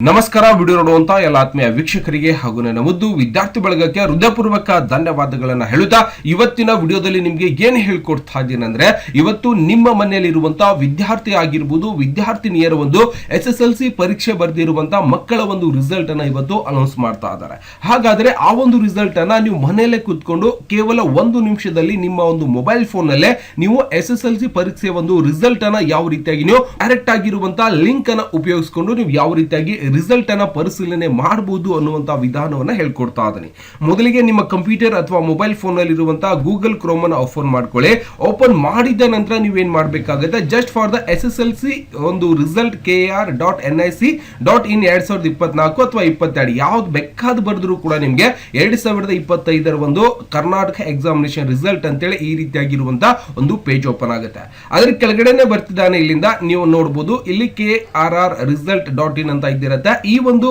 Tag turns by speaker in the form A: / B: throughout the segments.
A: ನಮಸ್ಕಾರ. ವಿಡಿಯೋ ನೋಡುವಂತ ಎಲ್ಲ ಆತ್ಮೀಯ ವೀಕ್ಷಕರಿಗೆ ಹಾಗೂ ನನ್ನ ಮುದ್ದು ವಿದ್ಯಾರ್ಥಿ ಬಳಗಕ್ಕೆ ಹೃದಯಪೂರ್ವಕ ಧನ್ಯವಾದಗಳನ್ನ ಹೇಳುತ್ತಾ ಇವತ್ತಿನ ವಿಡಿಯೋದಲ್ಲಿ ನಿಮ್ಗೆ ಏನ್ ಹೇಳ್ಕೊಡ್ತಾ ಇದ್ದೀನಿ ಅಂದ್ರೆ, ಇವತ್ತು ನಿಮ್ಮ ಮನೆಯಲ್ಲಿ ಇರುವಂತಹ ವಿದ್ಯಾರ್ಥಿ ಆಗಿರ್ಬೋದು, ವಿದ್ಯಾರ್ಥಿನಿಯರ ಒಂದು SSLC ಪರೀಕ್ಷೆ ಬರೆದಿರುವಂತಹ ಮಕ್ಕಳ ಒಂದು ರಿಸಲ್ಟ್ ಅನ್ನ ಇವತ್ತು ಅನೌನ್ಸ್ ಮಾಡ್ತಾ ಇದ್ದಾರೆ. ಹಾಗಾದ್ರೆ ಆ ಒಂದು ರಿಸಲ್ಟ್ ಅನ್ನ ನೀವು ಮನೆಯಲ್ಲೇ ಕೂತ್ಕೊಂಡು ಕೇವಲ 1 ನಿಮಿಷದಲ್ಲಿ ನಿಮ್ಮ ಒಂದು ಮೊಬೈಲ್ ಫೋನ್ ನಲ್ಲೇ ನೀವು SSLC ಪರೀಕ್ಷೆ ಒಂದು ರಿಸಲ್ಟ್ ಅನ್ನ ಯಾವ ರೀತಿಯಾಗಿ ನೀವು ಡೈರೆಕ್ಟ್ ಆಗಿರುವಂತಹ ಲಿಂಕ್ ಅನ್ನ ಉಪಯೋಗಿಸಿಕೊಂಡು ನೀವು ಯಾವ ರೀತಿಯಾಗಿ ರಿಸಲ್ಟ್ ಅನ್ನ ಪರಿಶೀಲನೆ ಮಾಡಬಹುದು ಅನ್ನುವಂತ ವಿಧಾನವನ್ನ ಹೇಳ್ಕೊಡ್ತಾ ಇದ್ದೀನಿ. ಮೊದಲಿಗೆ ನಿಮ್ಮ ಕಂಪ್ಯೂಟರ್ ಅಥವಾ ಮೊಬೈಲ್ ಫೋನ್ ನಲ್ಲಿ ಇರುವಂತಹ ಗೂಗಲ್ ಕ್ರೋಮ್ ಅನ್ನು ಓಪನ್ ಮಾಡ್ಕೊಳ್ಳಿ. ಓಪನ್ ಮಾಡಿದ ನಂತರ ನೀವೇನ್ ಮಾಡಬೇಕಾಗುತ್ತೆ, ಜಸ್ಟ್ ಫಾರ್ ದ SSLC ಒಂದು ರಿಸಲ್ಟ್ KR.nic.in 2024 ಅಥವಾ 22 ಯಾವ್ದು ಬೇಕಾದ್ ಬರೆದ್ರು ಕೂಡ ನಿಮ್ಗೆ 2025 ಒಂದು ಕರ್ನಾಟಕ ಎಕ್ಸಾಮಿನೇಷನ್ ರಿಸಲ್ಟ್ ಅಂತೇಳಿ ಈ ರೀತಿಯಾಗಿರುವಂತಹ ಒಂದು ಪೇಜ್ ಓಪನ್ ಆಗುತ್ತೆ. ಅದ್ರ ಕೆಳಗಡೆನೆ ಬರ್ತಿದ್ದಾನೆ, ಇಲ್ಲಿಂದ ನೀವು ನೋಡಬಹುದು. ಇಲ್ಲಿ KRR.result.in ಅಂತ ಇದ್ದಿರುತ್ತೆ. ಈ ಒಂದು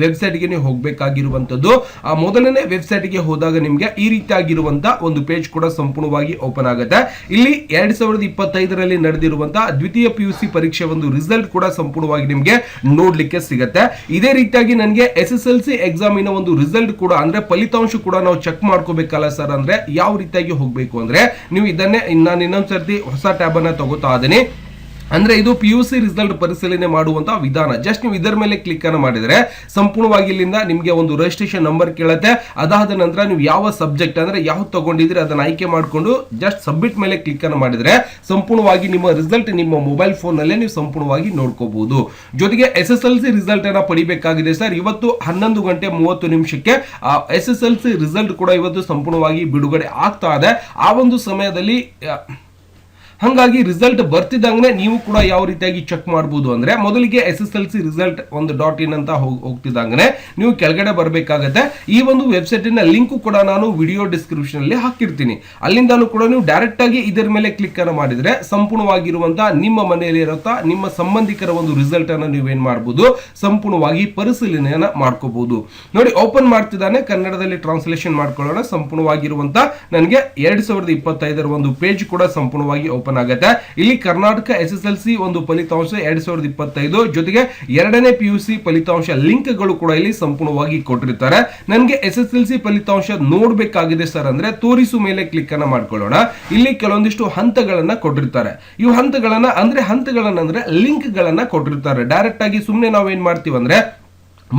A: ವೆಬ್ಸೈಟ್ ಗೆ ನೀವು ಹೋಗಬೇಕಾಗಿರುವಂತದ್ದು. ಮೊದಲನೇ ವೆಬ್ಸೈಟ್ ಗೆ ಹೋದಾಗ ನಿಮ್ಗೆ ಈ ರೀತಿಯಾಗಿರುವಂತಹ ಒಂದು ಪೇಜ್ ಕೂಡ ಸಂಪೂರ್ಣವಾಗಿ ಓಪನ್ ಆಗುತ್ತೆ. ಇಲ್ಲಿ 2025 ನಡೆದಿರುವಂತಹ ದ್ವಿತೀಯ PUC ಪರೀಕ್ಷೆ ಒಂದು ರಿಸಲ್ಟ್ ಕೂಡ ಸಂಪೂರ್ಣವಾಗಿ ನಿಮ್ಗೆ ನೋಡ್ಲಿಕ್ಕೆ ಸಿಗುತ್ತೆ. ಇದೇ ರೀತಿಯಾಗಿ ನನಗೆ SSLC ಎಕ್ಸಾಮಿನ ಒಂದು ರಿಸಲ್ಟ್ ಕೂಡ ಅಂದ್ರೆ ಫಲಿತಾಂಶ ಕೂಡ ನಾವು ಚೆಕ್ ಮಾಡ್ಕೋಬೇಕಲ್ಲ ಸರ್ ಅಂದ್ರೆ ಯಾವ ರೀತಿಯಾಗಿ ಹೋಗ್ಬೇಕು ಅಂದ್ರೆ, ನೀವು ಇದನ್ನೇ ನಾನು ಇನ್ನೊಂದ್ಸರ್ತಿ ಹೊಸ ಟ್ಯಾಬ್ ಅನ್ನ ತಗೋತಾ ಇದ್ದೀನಿ. ಅಂದ್ರೆ ಇದು PUC ರಿಸಲ್ಟ್ ಪರಿಶೀಲನೆ ಮಾಡುವಂತಹ ವಿಧಾನ. ಜಸ್ಟ್ ನೀವು ಇದರ ಮೇಲೆ ಕ್ಲಿಕ್ ಅನ್ನು ಮಾಡಿದ್ರೆ ಸಂಪೂರ್ಣವಾಗಿ ಇಲ್ಲಿಂದ ನಿಮಗೆ ಒಂದು ರಿಜಿಸ್ಟ್ರೇಷನ್ ನಂಬರ್ ಕೇಳುತ್ತೆ. ಅದಾದ ನಂತರ ನೀವು ಯಾವ ಸಬ್ಜೆಕ್ಟ್ ಅಂದ್ರೆ ಯಾವ್ದು ತಗೊಂಡಿದ್ರೆ ಅದನ್ನ ಆಯ್ಕೆ ಮಾಡಿಕೊಂಡು ಜಸ್ಟ್ ಸಬ್ಮಿಟ್ ಮೇಲೆ ಕ್ಲಿಕ್ ಅನ್ನು ಮಾಡಿದ್ರೆ ಸಂಪೂರ್ಣವಾಗಿ ನಿಮ್ಮ ರಿಸಲ್ಟ್ ನಿಮ್ಮ ಮೊಬೈಲ್ ಫೋನ್ ನಲ್ಲೇ ನೀವು ಸಂಪೂರ್ಣವಾಗಿ ನೋಡ್ಕೋಬಹುದು. ಜೊತೆಗೆ SSLC ರಿಸಲ್ಟ್ ಅನ್ನ ಪಡಿಬೇಕಾಗಿದೆ ಸರ್. ಇವತ್ತು 11:30 SSLC ರಿಸಲ್ಟ್ ಕೂಡ ಇವತ್ತು ಸಂಪೂರ್ಣವಾಗಿ ಬಿಡುಗಡೆ ಆಗ್ತಾ ಇದೆ. ಆ ಒಂದು ಸಮಯದಲ್ಲಿ ಹಾಗಾಗಿ ರಿಸಲ್ಟ್ ಬರ್ತಿದ್ದಂಗೆ ನೀವು ಕೂಡ ಯಾವ ರೀತಿಯಾಗಿ ಚೆಕ್ ಮಾಡಬಹುದು ಅಂದ್ರೆ, ಮೊದಲಿಗೆ SSLC ರಿಸಲ್ಟ್ ಒಂದು .in ಅಂತ ಹೋಗ್ತಿದ್ದಂಗೆ ನೀವು ಕೆಳಗಡೆ ಬರಬೇಕಾಗತ್ತೆ. ಈ ಒಂದು ವೆಬ್ಸೈಟ್ ನ ಲಿಂಕ್ ಕೂಡ ನಾನು ವಿಡಿಯೋ ಡಿಸ್ಕ್ರಿಪ್ಷನ್ ಅಲ್ಲಿ ಹಾಕಿರ್ತೀನಿ. ಅಲ್ಲಿಂದಾನು ಕೂಡ ನೀವು ಡೈರೆಕ್ಟ್ ಆಗಿ ಇದರ ಮೇಲೆ ಕ್ಲಿಕ್ ಅನ್ನು ಮಾಡಿದ್ರೆ ಸಂಪೂರ್ಣವಾಗಿರುವಂತಹ ನಿಮ್ಮ ಮನೆಯಲ್ಲಿ ಇರುತ್ತಾ ನಿಮ್ಮ ಸಂಬಂಧಿಕರ ಒಂದು ರಿಸಲ್ಟ್ ಅನ್ನು ನೀವೇನ್ ಮಾಡಬಹುದು, ಸಂಪೂರ್ಣವಾಗಿ ಪರಿಶೀಲನೆಯನ್ನ ಮಾಡ್ಕೋಬಹುದು. ನೋಡಿ, ಓಪನ್ ಮಾಡ್ತಿದ್ದಾನೆ. ಕನ್ನಡದಲ್ಲಿ ಟ್ರಾನ್ಸ್ಲೇಷನ್ ಮಾಡ್ಕೊಳ್ಳೋಣ. ಸಂಪೂರ್ಣವಾಗಿರುವಂತಹ ನನಗೆ 2025 ಒಂದು ಪೇಜ್ ಕೂಡ ಸಂಪೂರ್ಣವಾಗಿ ಓಪನ್ ಆಗುತ್ತೆ. ಇಲ್ಲಿ ಕರ್ನಾಟಕ SSLC ಒಂದು ಫಲಿತಾಂಶ 2025 ಜೊತೆಗೆ 2ನೇ PUC ಫಲಿತಾಂಶ ಲಿಂಕ್ ಗಳು ಕೂಡ ಇಲ್ಲಿ ಸಂಪೂರ್ಣವಾಗಿ ಕೊಟ್ಟಿರ್ತಾರೆ. ನನಗೆ SSLC ಫಲಿತಾಂಶ ನೋಡ್ಬೇಕಾಗಿದೆ ಸರ್ ಅಂದ್ರೆ ತೋರಿಸು ಮೇಲೆ ಕ್ಲಿಕ್ ಅನ್ನ ಮಾಡ್ಕೊಳ್ಳೋಣ. ಇಲ್ಲಿ ಕೆಲವೊಂದಿಷ್ಟು ಹಂತಗಳನ್ನ ಕೊಟ್ಟಿರ್ತಾರೆ. ಇವು ಹಂತಗಳನ್ನ ಲಿಂಕ್ ಗಳನ್ನ ಕೊಟ್ಟಿರ್ತಾರೆ. ಡೈರೆಕ್ಟ್ ಆಗಿ ಸುಮ್ಮನೆ ನಾವೇನ್ ಮಾಡ್ತೀವಿ ಅಂದ್ರೆ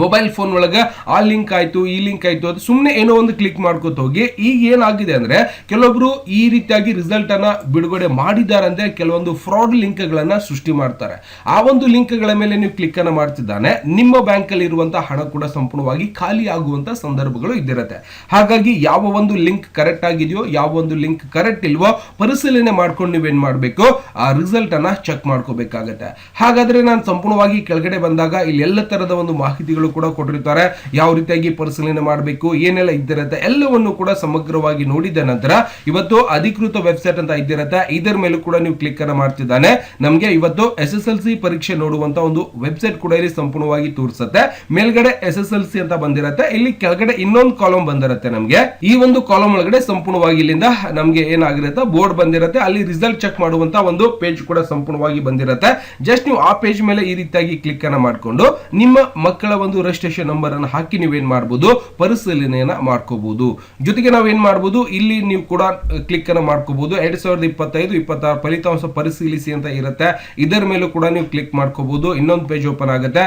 A: ಮೊಬೈಲ್ ಫೋನ್ ಒಳಗೆ ಆ ಲಿಂಕ್ ಆಯ್ತು ಈ ಲಿಂಕ್ ಆಯ್ತು ಅದು ಸುಮ್ಮನೆ ಏನೋ ಒಂದು ಕ್ಲಿಕ್ ಮಾಡ್ಕೊತ ಹೋಗಿ ಈಗ ಏನಾಗಿದೆ ಅಂದ್ರೆ ಕೆಲವೊಬ್ರು ಈ ರೀತಿಯಾಗಿ ರಿಸಲ್ಟ್ ಅನ್ನ ಬಿಡುಗಡೆ ಮಾಡಿದ್ದಾರೆ ಅಂದ್ರೆ ಕೆಲವೊಂದು ಫ್ರಾಡ್ ಲಿಂಕ್ ಗಳನ್ನ ಸೃಷ್ಟಿ ಮಾಡ್ತಾರೆ. ಆ ಒಂದು ಲಿಂಕ್ ಗಳ ಮೇಲೆ ನೀವು ಕ್ಲಿಕ್ ಅನ್ನ ಮಾಡ್ತಿದ್ದಾನೆ ನಿಮ್ಮ ಬ್ಯಾಂಕ್ ಅಲ್ಲಿ ಇರುವಂತಹ ಹಣ ಕೂಡ ಸಂಪೂರ್ಣವಾಗಿ ಖಾಲಿ ಆಗುವಂತ ಸಂದರ್ಭಗಳು ಇದ್ದಿರುತ್ತೆ. ಹಾಗಾಗಿ ಯಾವ ಒಂದು ಲಿಂಕ್ ಕರೆಕ್ಟ್ ಆಗಿದೆಯೋ ಯಾವ ಒಂದು ಲಿಂಕ್ ಕರೆಕ್ಟ್ ಇಲ್ವೋ ಪರಿಶೀಲನೆ ಮಾಡ್ಕೊಂಡು ನೀವೇನ್ ಮಾಡ್ಬೇಕು, ಆ ರಿಸಲ್ಟ್ ಅನ್ನ ಚೆಕ್ ಮಾಡ್ಕೋಬೇಕಾಗತ್ತೆ. ಹಾಗಾದ್ರೆ ನಾನು ಸಂಪೂರ್ಣವಾಗಿ ಕೆಳಗಡೆ ಬಂದಾಗ ಇಲ್ಲಿ ಎಲ್ಲ ತರದ ಒಂದು ಮಾಹಿತಿಗಳು ಕೂಡ ಕೊಟ್ಟಿರ್ತಾರೆ. ಯಾವ ರೀತಿಯಾಗಿ ಪರಿಶೀಲನೆ ಮಾಡಬೇಕು, ಏನೆಲ್ಲ ಇದ್ದಿರುತ್ತೆ ಎಲ್ಲವನ್ನು ಕೂಡ ಸಮಗ್ರವಾಗಿ ನೋಡಿದ ನಂತರ ಇವತ್ತು ಅಧಿಕೃತ ವೆಬ್ಸೈಟ್ ಅಂತ ಇದ್ದಿರುತ್ತೆ. ಇದರ ಮೇಲೆ ಕೂಡ ನೀವು ಕ್ಲಿಕ್ ಅನ್ನ ಮಾಡ್ತಿದ್ದಾನೆ. ನಮಗೆ ಇವತ್ತು SSLC ಪರೀಕ್ಷೆ ನೋಡುವಂತ ಒಂದು ವೆಬ್ಸೈಟ್ ಕೂಡ ಇಲ್ಲಿ ಸಂಪೂರ್ಣವಾಗಿ ತೋರಿಸುತ್ತೆ. ಮೇಲ್ಗಡೆ SSLC ಅಂತ ಬಂದಿರುತ್ತೆ. ಇಲ್ಲಿ ಕೆಳಗಡೆ ಇನ್ನೊಂದು ಕಾಲಮ್ ಬಂದಿರುತ್ತೆ. ನಮಗೆ ಈ ಒಂದು ಕಾಲಮ್ ಒಳಗಡೆ ಸಂಪೂರ್ಣವಾಗಿ ಇಲ್ಲಿಂದ ನಮಗೆ ಏನಾಗಿರುತ್ತೆ ಬೋರ್ಡ್ ಬಂದಿರುತ್ತೆ. ಅಲ್ಲಿ ರಿಸಲ್ಟ್ ಚೆಕ್ ಮಾಡುವಂತ ಒಂದು ಪೇಜ್ ಕೂಡ ಸಂಪೂರ್ಣವಾಗಿ ಬಂದಿರುತ್ತೆ. ಜಸ್ಟ್ ನೀವು ಆ ಪೇಜ್ ಮೇಲೆ ಈ ರೀತಿಯಾಗಿ ಕ್ಲಿಕ್ ಅನ್ನ ಮಾಡಿಕೊಂಡು ನಿಮ್ಮ ಮಕ್ಕಳ ಒಂದು ರಿಜಿಸ್ಟ್ರೇಷನ್ ನಂಬರ್ ಅನ್ನು ಹಾಕಿ ನೀವೇನ್ ಮಾಡಬಹುದು, ಪರಿಶೀಲನೆಯನ್ನ ಮಾಡ್ಕೋಬಹುದು. ಜೊತೆಗೆ ನಾವೇನ್ ಮಾಡಬಹುದು, ಇಲ್ಲಿ ನೀವು ಕೂಡ ಕ್ಲಿಕ್ ಅನ್ನ ಮಾಡ್ಕೋಬಹುದು. 2025-26 ಫಲಿತಾಂಶ ಪರಿಶೀಲಿಸಿ ಅಂತ ಇರುತ್ತೆ. ಇದರ ಮೇಲೂ ಕೂಡ ನೀವು ಕ್ಲಿಕ್ ಮಾಡ್ಕೋಬಹುದು. ಇನ್ನೊಂದು ಪೇಜ್ ಓಪನ್ ಆಗುತ್ತೆ.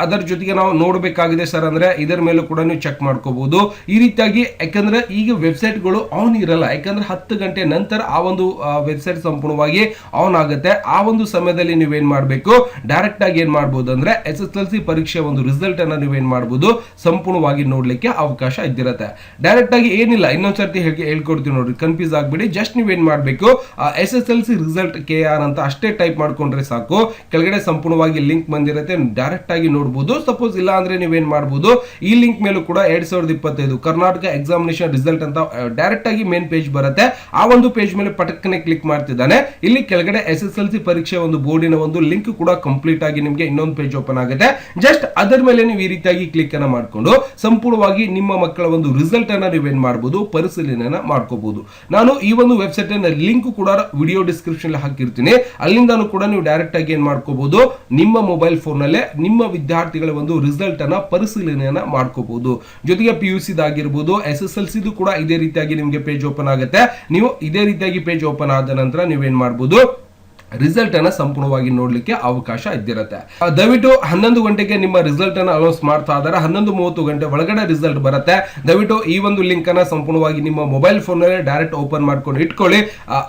A: ಅದರ ಜೊತೆಗೆ ನಾವು ನೋಡಬೇಕಾಗಿದೆ ಸರ್ ಅಂದ್ರೆ ಇದರ ಮೇಲೂ ಕೂಡ ನೀವು ಚೆಕ್ ಮಾಡ್ಕೋಬಹುದು. ಈ ರೀತಿಯಾಗಿ ಯಾಕಂದ್ರೆ ಈಗ ವೆಬ್ಸೈಟ್ ಗಳು ಆನ್ ಇರಲ್ಲ. ಯಾಕಂದ್ರೆ 10 ಗಂಟೆ ನಂತರ ಆ ಒಂದು ವೆಬ್ಸೈಟ್ ಸಂಪೂರ್ಣವಾಗಿ ಆನ್ ಆಗುತ್ತೆ. ಆ ಒಂದು ಸಮಯದಲ್ಲಿ ನೀವೇನ್ ಮಾಡಬೇಕು, ಡೈರೆಕ್ಟ್ ಆಗಿ ಏನ್ ಮಾಡಬಹುದು ಅಂದ್ರೆ SSLC ಪರೀಕ್ಷೆ ಒಂದು ರಿಸಲ್ಟ್ ಅನ್ನ ನೀವೇನ್ ಮಾಡಬಹುದು ಸಂಪೂರ್ಣವಾಗಿ ನೋಡ್ಲಿಕ್ಕೆ ಅವಕಾಶ ಇದ್ದಿರುತ್ತೆ. ಡೈರೆಕ್ಟ್ ಆಗಿ ಏನಿಲ್ಲ, ಇನ್ನೊಂದ್ಸರ್ತಿ ಹೇಳ್ಕೊಡ್ತೀವಿ ನೋಡ್ರಿ, ಕನ್ಫ್ಯೂಸ್ ಆಗ್ಬಿಡಿ. ಜಸ್ಟ್ ನೀವೇನ್ ಮಾಡ್ಬೇಕು, SSLC ರಿಸಲ್ಟ್ KR ಅಂತ ಅಷ್ಟೇ ಟೈಪ್ ಮಾಡ್ಕೊಂಡ್ರೆ ಸಾಕು. ಕೆಳಗಡೆ ಸಂಪೂರ್ಣವಾಗಿ ಲಿಂಕ್ ಬಂದಿರುತ್ತೆ, ಡೈರೆಕ್ಟ್ ಆಗಿ ನೋಡಬಹುದು. ಸಪೋಸ್ ಇಲ್ಲ ಅಂದ್ರೆ ನೀವೇನ್ ಮಾಡಬಹುದು, ಈ ಲಿಂಕ್ ಮೇಲೂ ಕೂಡ 2025 ಕರ್ನಾಟಕ ಎಕ್ಸಾಮಿನೇಷನ್ ರಿಸಲ್ಟ್ ಅಂತ ಡೈರೆಕ್ಟ್ ಆಗಿ ಮೇನ್ ಪೇಜ್ ಬರುತ್ತೆ. ಆ ಒಂದು ಪೇಜ್ ಮೇಲೆ ಪಟಕ್ಕನೆ ಕ್ಲಿಕ್ ಮಾಡ್ತಿದ್ದಾನೆ. ಇಲ್ಲಿ ಕೆಳಗಡೆ SSLC ಪರೀಕ್ಷೆ ಒಂದು ಬೋರ್ಡಿನ ಒಂದು ಲಿಂಕ್ ಕೂಡ ಕಂಪ್ಲೀಟ್ ಆಗಿ ನಿಮಗೆ ಇನ್ನೊಂದು ಪೇಜ್ ಓಪನ್ ಆಗುತ್ತೆ. ಜಸ್ಟ್ ಅದರ ಮೇಲೆ ನೀವು ಈ ರೀತಿಯಾಗಿ ಕ್ಲಿಕ್ ಅನ್ನ ಮಾಡಿಕೊಂಡು ಸಂಪೂರ್ಣವಾಗಿ ನಿಮ್ಮ ಮಕ್ಕಳ ಒಂದು ರಿಸಲ್ಟ್ ಅನ್ನ ನೀವೇನ್ ಮಾಡಬಹುದು, ಪರಿಶೀಲನೆಯನ್ನ ಮಾಡ್ಕೋಬಹುದು. ನಾನು ಈ ಒಂದು ವೆಬ್ಸೈಟ್ ಅನ್ನ ಲಿಂಕ್ ಕೂಡ ವಿಡಿಯೋ ಡಿಸ್ಕ್ರಿಪ್ಷನ್ ಹಾಕಿರ್ತೀನಿ. ಅಲ್ಲಿಂದಾನು ಕೂಡ ನೀವು ಡೈರೆಕ್ಟ್ ಆಗಿ ಏನ್ ಮಾಡ್ಕೋಬಹುದು, ನಿಮ್ಮ ಮೊಬೈಲ್ ಫೋನ್ ನಲ್ಲೇ ನಿಮ್ಮ ವಿದ್ಯಾರ್ಥಿಗಳ ಒಂದು ರಿಸಲ್ಟ್ ಅನ್ನ ಪರಿಶೀಲನೆಯನ್ನ ಮಾಡ್ಕೋಬಹುದು. ಜೊತೆಗೆ PUC ದಾಗಿರ್ಬೋದು, SSLC ಕೂಡ ಇದೇ ರೀತಿಯಾಗಿ ನಿಮಗೆ ಪೇಜ್ ಓಪನ್ ಆಗುತ್ತೆ. ನೀವು ಇದೇ ರೀತಿಯಾಗಿ ಪೇಜ್ ಓಪನ್ ಆದ ನಂತರ ನೀವೇನ್ ಮಾಡಬಹುದು, ರಿಸಲ್ಟ್ ಅನ್ನ ಸಂಪೂರ್ಣವಾಗಿ ನೋಡ್ಲಿಕ್ಕೆ ಅವಕಾಶ ಇದ್ದಿರುತ್ತೆ. ದಯವಿಟ್ಟು 11 ಗಂಟೆಗೆ ನಿಮ್ಮ ರಿಸಲ್ಟ್ ಅನ್ನ ಅನೌನ್ಸ್ ಮಾಡ್ತಾ ಇದ್ದಾರೆ. 11:30 ಗಂಟೆ ಒಳಗಡೆ ರಿಸಲ್ಟ್ ಬರುತ್ತೆ. ದಯವಿಟ್ಟು ಈ ಒಂದು ಲಿಂಕ್ ಅನ್ನ ಸಂಪೂರ್ಣವಾಗಿ ನಿಮ್ಮ ಮೊಬೈಲ್ ಫೋನ್ ನಲ್ಲಿ ಡೈರೆಕ್ಟ್ ಓಪನ್ ಮಾಡ್ಕೊಂಡು ಇಟ್ಕೊಳ್ಳಿ.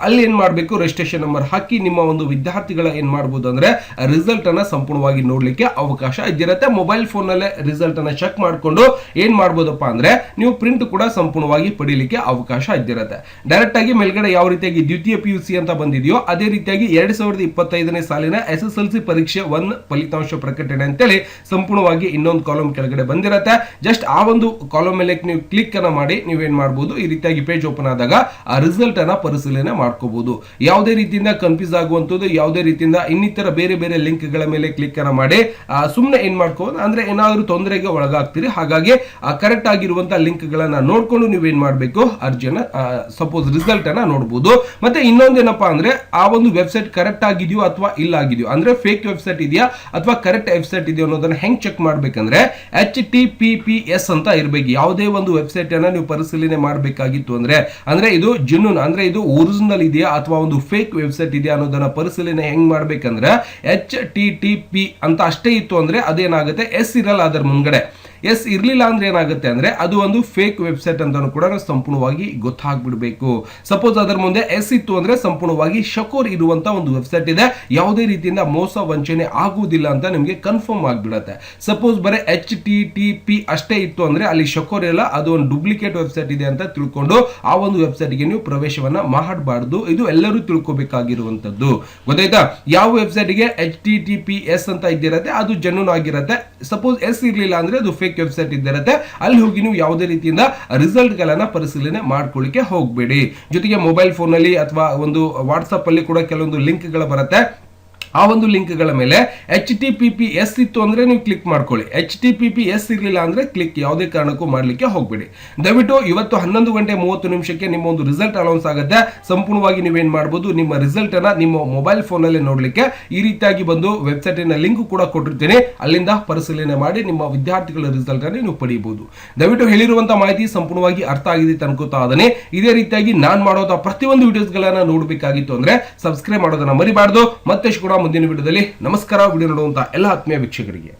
A: ಅಲ್ಲಿ ಏನ್ ಮಾಡಬೇಕು, ರಿಜಿಸ್ಟ್ರೇಷನ್ ನಂಬರ್ ಹಾಕಿ ನಿಮ್ಮ ಒಂದು ವಿದ್ಯಾರ್ಥಿಗಳ ಏನ್ ಮಾಡಬಹುದು ಅಂದ್ರೆ ರಿಸಲ್ಟ್ ಅನ್ನ ಸಂಪೂರ್ಣವಾಗಿ ನೋಡ್ಲಿಕ್ಕೆ ಅವಕಾಶ ಇದ್ದಿರುತ್ತೆ. ಮೊಬೈಲ್ ಫೋನ್ ನಲ್ಲೇ ರಿಸಲ್ಟ್ ಅನ್ನ ಚೆಕ್ ಮಾಡ್ಕೊಂಡು ಏನ್ ಮಾಡಬಹುದಪ್ಪ ಅಂದ್ರೆ ನೀವು ಪ್ರಿಂಟ್ ಕೂಡ ಸಂಪೂರ್ಣವಾಗಿ ಪಡೀಲಿಕ್ಕೆ ಅವಕಾಶ ಇದ್ದಿರುತ್ತೆ. ಡೈರೆಕ್ಟ್ ಆಗಿ ಮೇಲ್ಗಡೆ ಯಾವ ರೀತಿಯಾಗಿ ದ್ವಿತೀಯ PUC ಅಂತ ಬಂದಿದೆಯೋ ಅದೇ ರೀತಿಯಾಗಿ 2025ನೇ ಸಾಲಿನ SSLC ಪರೀಕ್ಷೆ 1 ಫಲಿತಾಂಶ ಪ್ರಕಟಣೆ ಅಂತೇಳಿ ಸಂಪೂರ್ಣವಾಗಿ ಇನ್ನೊಂದು ಕಾಲಮ್ ಕೆಳಗಡೆ ಬಂದಿರುತ್ತೆ. ಜಸ್ಟ್ ಆ ಒಂದು ಕಾಲಮ್ ಮೇಲೆ ನೀವು ಕ್ಲಿಕ್ ಅನ್ನ ಮಾಡಿ ನೀವೇನ್ ಮಾಡಬಹುದು, ಈ ರೀತಿಯಾಗಿ ಪೇಜ್ ಓಪನ್ ಆದಾಗ ಆ ರಿಸಲ್ಟ್ ಅನ್ನ ಪರಿಶೀಲನೆ ಮಾಡ್ಕೋಬಹುದು. ಯಾವುದೇ ರೀತಿಯಿಂದ ಕನ್ಫ್ಯೂಸ್ ಆಗುವಂತದ್ದು, ಯಾವುದೇ ರೀತಿಯಿಂದ ಇನ್ನಿತರ ಬೇರೆ ಬೇರೆ ಲಿಂಕ್ ಗಳ ಮೇಲೆ ಕ್ಲಿಕ್ ಅನ್ನ ಮಾಡಿ ಸುಮ್ಮನೆ ಏನ್ ಮಾಡ್ಕೋಬಹುದು ಅಂದ್ರೆ ಏನಾದ್ರೂ ತೊಂದರೆಗೆ ಒಳಗಾಗ್ತೀರಿ. ಹಾಗಾಗಿ ಕರೆಕ್ಟ್ ಆಗಿರುವಂತಹ ಲಿಂಕ್ ಗಳನ್ನ ನೋಡ್ಕೊಂಡು ನೀವೇನ್ ಮಾಡಬೇಕು, ಅರ್ಜಿಯನ್ನ ಸಪೋಸ್ ರಿಸಲ್ಟ್ ಅನ್ನ ನೋಡಬಹುದು. ಮತ್ತೆ ಇನ್ನೊಂದೇನಪ್ಪಾ ಅಂದ್ರೆ ಆ ಒಂದು ವೆಬ್ಸೈಟ್ ಕರೆಕ್ಟ್ ಆಗಿದೆಯೋ ಅಥವಾ ಇಲ್ಲ ಆಗಿದೆಯೋ, ಅಂದ್ರೆ ಫೇಕ್ ವೆಬ್ಸೈಟ್ ಇದೆಯಾ ಅಥವಾ ಕರೆಕ್ಟ್ ವೆಬ್ಸೈಟ್ ಇದೆಯೋ ಅನ್ನೋದನ್ನ ಹೆಂಗ್ ಚೆಕ್ ಮಾಡ್ಬೇಕಂದ್ರೆ HTTPS ಅಂತ ಇರಬೇಕು. ಯಾವುದೇ ಒಂದು ವೆಬ್ಸೈಟ್ ಅನ್ನ ನೀವು ಪರಿಶೀಲನೆ ಮಾಡಬೇಕಾಗಿತ್ತು ಅಂದ್ರೆ ಇದು ಜೆನ್ಯೂನ್ ಅಂದ್ರೆ ಇದು ಒರಿಜಿನಲ್ ಇದೆಯಾ ಅಥವಾ ಒಂದು ಫೇಕ್ ವೆಬ್ಸೈಟ್ ಇದೆಯಾ ಅನ್ನೋದನ್ನ ಪರಿಶೀಲನೆ ಹೆಂಗ್ ಮಾಡ್ಬೇಕಂದ್ರೆ HTTP ಅಂತ ಅಷ್ಟೇ ಇತ್ತು ಅಂದ್ರೆ ಅದೇನಾಗುತ್ತೆ, S ಇರಲ್ಲ ಅದರ ಮುಂದ್ಗಡೆ. ಎಸ್ ಇರ್ಲಿಲ್ಲ ಅಂದ್ರೆ ಏನಾಗುತ್ತೆ ಅಂದ್ರೆ ಅದು ಒಂದು ಫೇಕ್ ವೆಬ್ಸೈಟ್ ಅಂತ ಕೂಡ ಸಂಪೂರ್ಣವಾಗಿ ಗೊತ್ತಾಗ್ಬಿಡ್ಬೇಕು. ಸಪೋಸ್ ಅದರ ಮುಂದೆ S ಇತ್ತು ಅಂದ್ರೆ ಸಂಪೂರ್ಣವಾಗಿ ಶಕೋರ್ ಇರುವಂತ ಒಂದು ವೆಬ್ಸೈಟ್ ಇದೆ, ಯಾವುದೇ ರೀತಿಯಿಂದ ಮೋಸ ವಂಚನೆ ಆಗುವುದಿಲ್ಲ ಅಂತ ನಿಮಗೆ ಕನ್ಫರ್ಮ್ ಆಗ್ಬಿಡತ್ತೆ. ಸಪೋಸ್ ಬರೀ HTTP ಅಷ್ಟೇ ಇತ್ತು ಅಂದ್ರೆ ಅಲ್ಲಿ ಶಕೋರ್ ಇಲ್ಲ, ಅದು ಒಂದು ಡೂಪ್ಲಿಕೇಟ್ ವೆಬ್ಸೈಟ್ ಇದೆ ಅಂತ ತಿಳ್ಕೊಂಡು ಆ ಒಂದು ವೆಬ್ಸೈಟ್ಗೆ ನೀವು ಪ್ರವೇಶವನ್ನ ಮಾಡಬಾರ್ದು. ಇದು ಎಲ್ಲರೂ ತಿಳ್ಕೊಬೇಕಾಗಿರುವಂತದ್ದು. ಗೊತ್ತಾಯ್ತಾ? ಯಾವ ವೆಬ್ಸೈಟ್ಗೆ HTTPS ಅಂತ ಇದ್ದಿರತ್ತೆ ಅದು ಜೆನ್ಯೂನ್ ಆಗಿರತ್ತೆ. ಸಪೋಸ್ S ಇರ್ಲಿಲ್ಲ ಅಂದ್ರೆ ಅದು ಫೇಕ್ ವೆಬ್ಸೈಟ್ ಇದ್ದಿರುತ್ತೆ. ಅಲ್ಲಿ ಹೋಗಿ ನೀವು ಯಾವುದೇ ರೀತಿಯಿಂದ ರಿಸಲ್ಟ್ ಗಳನ್ನ ಪರಿಶೀಲನೆ ಮಾಡ್ಕೊಳ್ಳಿಕ್ಕೆ ಹೋಗಬೇಡಿ. ಜೊತೆಗೆ ಮೊಬೈಲ್ ಫೋನ್ ಅಲ್ಲಿ ಅಥವಾ ಒಂದು ವಾಟ್ಸ್ಆಪ್ ಅಲ್ಲಿ ಕೂಡ ಕೆಲವೊಂದು ಲಿಂಕ್ ಗಳು ಬರುತ್ತೆ. ಆ ಒಂದು ಲಿಂಕ್ ಗಳ ಮೇಲೆ HTTPS ಇತ್ತು ಅಂದ್ರೆ ನೀವು ಕ್ಲಿಕ್ ಮಾಡ್ಕೊಳ್ಳಿ. HTTPS ಇರಲಿಲ್ಲ ಅಂದ್ರೆ ಕ್ಲಿಕ್ ಯಾವುದೇ ಕಾರಣಕ್ಕೂ ಮಾಡ್ಲಿಕ್ಕೆ ಹೋಗ್ಬೇಡಿ. ದಯವಿಟ್ಟು ಇವತ್ತು 11:30 ನಿಮ್ಮ ಒಂದು ರಿಸಲ್ಟ್ ಅನೌನ್ಸ್ ಆಗುತ್ತೆ. ಸಂಪೂರ್ಣವಾಗಿ ನೀವೇನ್ ಮಾಡಬಹುದು, ನಿಮ್ಮ ರಿಸಲ್ಟ್ ಅನ್ನ ನಿಮ್ಮ ಮೊಬೈಲ್ ಫೋನ್ ನಲ್ಲಿ ನೋಡ್ಲಿಕ್ಕೆ ಈ ರೀತಿಯಾಗಿ ಬಂದು ವೆಬ್ಸೈಟ್ ನ ಲಿಂಕ್ ಕೂಡ ಕೊಟ್ಟಿರ್ತೀನಿ. ಅಲ್ಲಿಂದ ಪರಿಶೀಲನೆ ಮಾಡಿ ನಿಮ್ಮ ವಿದ್ಯಾರ್ಥಿಗಳ ರಿಸಲ್ಟ್ ಅನ್ನು ನೀವು ಪಡೆಯಬಹುದು. ದಯವಿಟ್ಟು ಹೇಳಿರುವಂತಹ ಮಾಹಿತಿ ಸಂಪೂರ್ಣವಾಗಿ ಅರ್ಥ ಆಗಿದೆ ಅನ್ಕೋತಾ ಇದ್ದೇನೆ. ಇದೇ ರೀತಿಯಾಗಿ ನಾನ್ ಮಾಡೋದ ಪ್ರತಿಯೊಂದು ವಿಡಿಯೋಸ್ ಗಳನ್ನ ನೋಡಬೇಕಾಗಿತ್ತು ಅಂದ್ರೆ ಸಬ್ಸ್ಕ್ರೈಬ್ ಮಾಡೋದನ್ನ ಮರಿಬಾರ್ದು. ಮತ್ತೆ ಕೂಡ ಮುಂದಿನ ವಿಡಿಯೋದಲ್ಲಿ ನಮಸ್ಕಾರ. ವಿಡಿಯೋ ನೋಡುವಂತ ಎಲ್ಲ ಆತ್ಮೀಯ ವೀಕ್ಷಕರಿಗೆ